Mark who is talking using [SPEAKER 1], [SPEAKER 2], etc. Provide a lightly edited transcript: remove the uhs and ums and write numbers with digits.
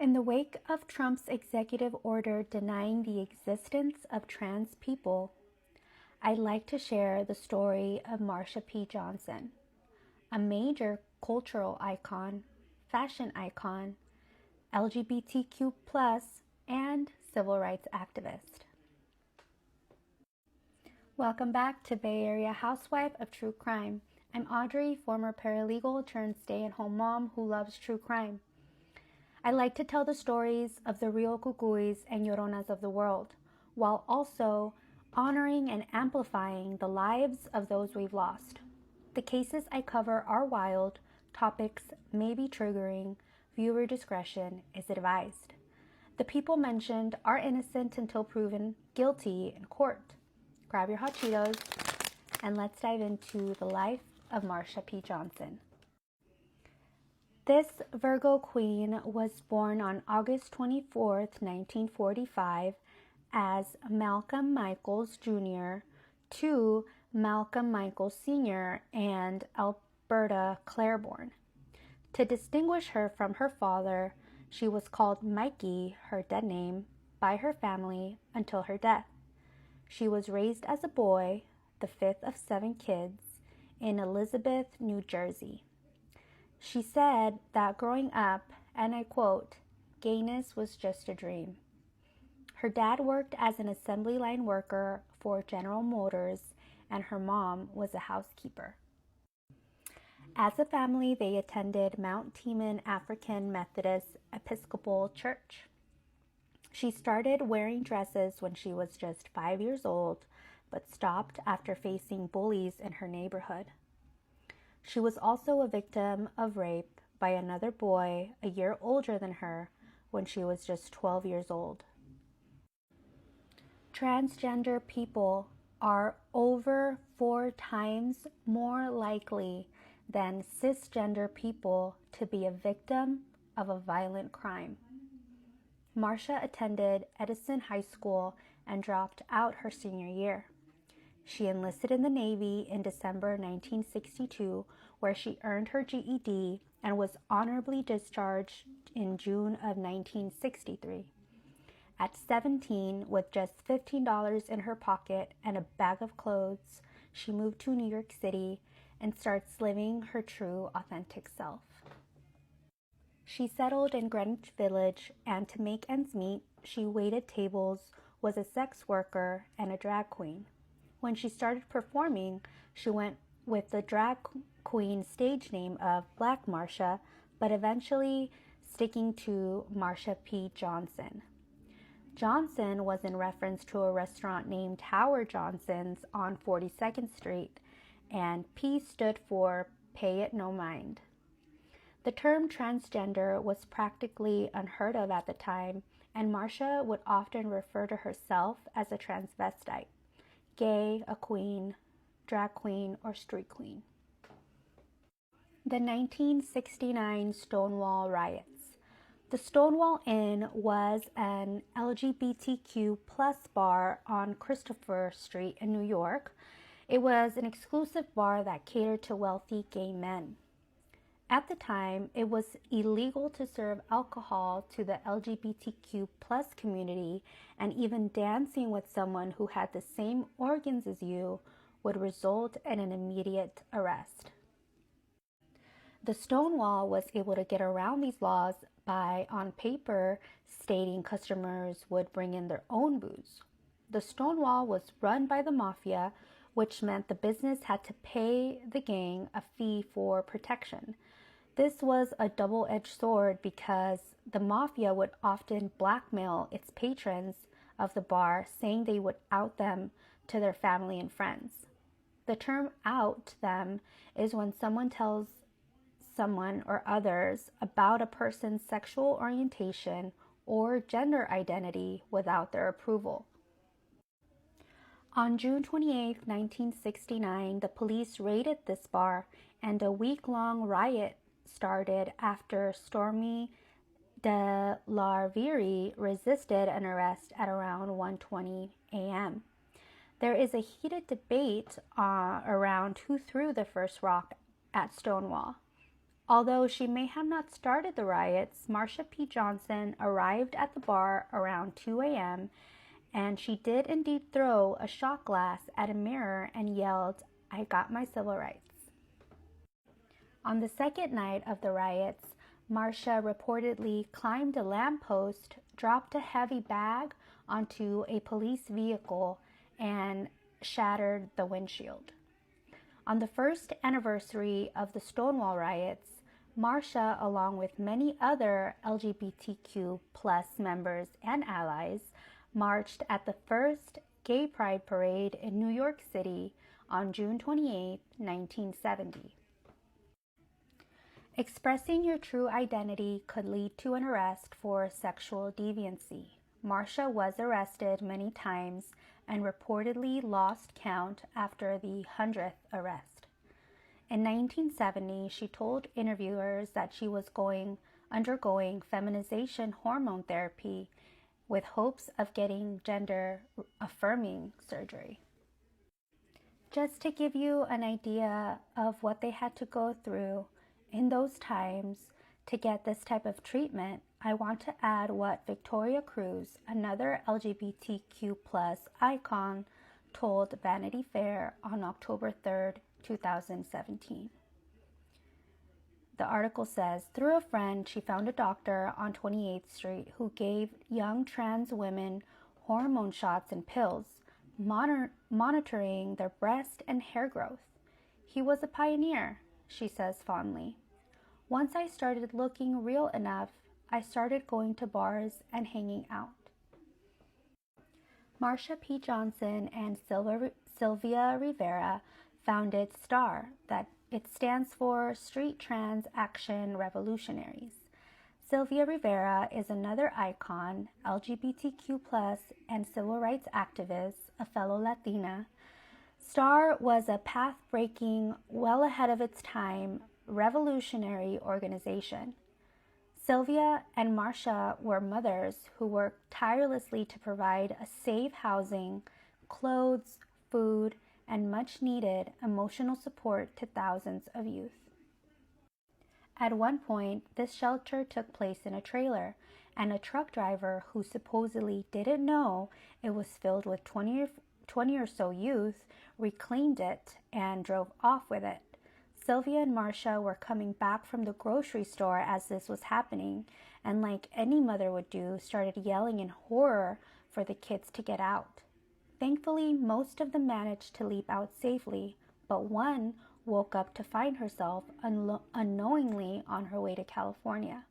[SPEAKER 1] In the wake of Trump's executive order denying the existence of trans people, I'd like to share the story of Marsha P. Johnson, a major cultural icon, fashion icon, LGBTQ+, and civil rights activist. Welcome back to Bay Area Housewife of True Crime. I'm Audrey, former paralegal turned stay-at-home mom who loves true crime. I like to tell the stories of the real cucuys and lloronas of the world, while also honoring and amplifying the lives of those we've lost. The cases I cover are wild, topics may be triggering, viewer discretion is advised. The people mentioned are innocent until proven guilty in court. Grab your hot Cheetos and let's dive into the life of Marsha P. Johnson. This Virgo queen was born on August 24th, 1945 as Malcolm Michaels Jr. to Malcolm Michaels Sr. and Alberta Claiborne. To distinguish her from her father, she was called Mikey, her dead name, by her family until her death. She was raised as a boy, the fifth of 7 kids, in Elizabeth, New Jersey. She said that growing up, and I quote, gayness was just a dream. Her dad worked as an assembly line worker for General Motors, and her mom was a housekeeper. As a family, they attended Mount Teman African Methodist Episcopal Church. She started wearing dresses when she was just 5 years old, but stopped after facing bullies in her neighborhood. She was also a victim of rape by another boy a year older than her when she was just 12 years old. Transgender people are over 4 times more likely than cisgender people to be a victim of a violent crime. Marsha attended Edison High School and dropped out her senior year. She enlisted in the Navy in December 1962, where she earned her GED and was honorably discharged in June of 1963. At 17, with just $15 in her pocket and a bag of clothes, she moved to New York City and starts living her true, authentic self. She settled in Greenwich Village, and to make ends meet, she waited tables, was a sex worker, and a drag queen. When she started performing, she went with the drag queen stage name of Black Marsha, but eventually sticking to Marsha P. Johnson. Johnson was in reference to a restaurant named Howard Johnson's on 42nd Street, and P stood for Pay It No Mind. The term transgender was practically unheard of at the time, and Marsha would often refer to herself as a transvestite, gay, a queen, drag queen, or street queen. The 1969 Stonewall riots. The Stonewall Inn was an LGBTQ+ bar on Christopher Street in New York. It was an exclusive bar that catered to wealthy gay men. At the time, it was illegal to serve alcohol to the LGBTQ+ community, and even dancing with someone who had the same organs as you would result in an immediate arrest. The Stonewall was able to get around these laws by, on paper, stating customers would bring in their own booze. The Stonewall was run by the mafia, which meant the business had to pay the gang a fee for protection. This was a double-edged sword because the mafia would often blackmail its patrons of the bar, saying they would out them to their family and friends. The term out them is when someone tells someone or others about a person's sexual orientation or gender identity without their approval. On June 28, 1969, the police raided this bar, and a week-long riot started after Stormy DeLarverie resisted an arrest at around 1:20 a.m. There is a heated debate around who threw the first rock at Stonewall. Although she may have not started the riots, Marsha P. Johnson arrived at the bar around 2 a.m. and she did indeed throw a shot glass at a mirror and yelled, "I got my civil rights." On the second night of the riots, Marsha reportedly climbed a lamppost, dropped a heavy bag onto a police vehicle, and shattered the windshield. On the first anniversary of the Stonewall riots, Marsha, along with many other LGBTQ plus members and allies, marched at the first Gay Pride Parade in New York City on June 28, 1970. Expressing your true identity could lead to an arrest for sexual deviancy. Marsha was arrested many times and reportedly lost count after the 100th arrest. In 1970, she told interviewers that she was undergoing feminization hormone therapy with hopes of getting gender-affirming surgery. Just to give you an idea of what they had to go through in those times to get this type of treatment, I want to add what Victoria Cruz, another LGBTQ plus icon, told Vanity Fair on October 3rd, 2017. The article says, through a friend, she found a doctor on 28th Street who gave young trans women hormone shots and pills, monitoring their breast and hair growth. He was a pioneer, she says fondly. Once I started looking real enough, I started going to bars and hanging out. Marsha P. Johnson and Sylvia Rivera founded STAR, that it stands for Street Trans Action Revolutionaries. Sylvia Rivera is another icon, LGBTQ+, and civil rights activist, a fellow Latina. STAR was a path-breaking, well ahead of its time, revolutionary organization. Sylvia and Marsha were mothers who worked tirelessly to provide a safe housing, clothes, food, and much-needed emotional support to thousands of youth. At one point, this shelter took place in a trailer, and a truck driver who supposedly didn't know it was filled with 20 or so youth reclaimed it and drove off with it. Sylvia and Marsha were coming back from the grocery store as this was happening, and like any mother would do, started yelling in horror for the kids to get out. Thankfully, most of them managed to leap out safely, but one woke up to find herself unknowingly on her way to California.